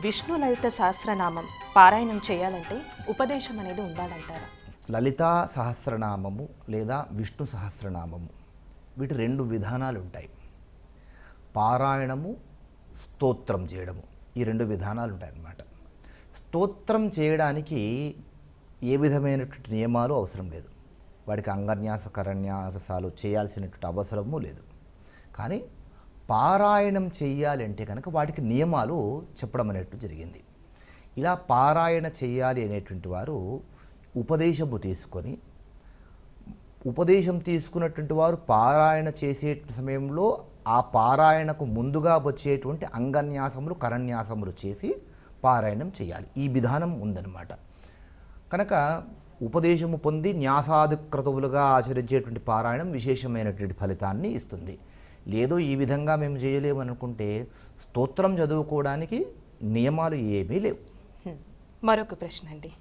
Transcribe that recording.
విష్ణు లలిత సహస్రనామం పారాయణం చేయాలంటే ఉపదేశం అనేది ఉండాలంటారా? లలితా సహస్రనామము లేదా విష్ణు సహస్రనామము వీటి రెండు విధానాలు ఉంటాయి. పారాయణము, స్తోత్రం చేయడము, ఈ రెండు విధానాలు ఉంటాయన్నమాట. స్తోత్రం చేయడానికి ఏ విధమైనటువంటి నియమాలు అవసరం లేదు. వాడికి అంగన్యాస కరన్యాసాలు చేయాల్సినటువంటి అవసరము లేదు. కానీ పారాయణం చెయ్యాలంటే కనుక వాటికి నియమాలు చెప్పడం అనేట్టు జరిగింది. ఇలా పారాయణ చెయ్యాలి అనేటువంటి వారు ఉపదేశము తీసుకొని, ఉపదేశం తీసుకున్నటువంటి వారు పారాయణ చేసే సమయంలో ఆ పారాయణకు ముందుగా వచ్చేటువంటి అంగన్యాసములు, కరన్యాసములు చేసి పారాయణం చేయాలి. ఈ విధానం ఉందన్నమాట. కనుక ఉపదేశము పొంది న్యాసాధికృతములుగా ఆచరించేటువంటి పారాయణం విశేషమైనటువంటి ఫలితాన్ని ఇస్తుంది. లేదో ఈ విధంగా మేము చేయలేమనుకుంటే స్తోత్రం చదువుకోవడానికి నియమాలు ఏమీ లేవు. మరొక ప్రశ్న అండి,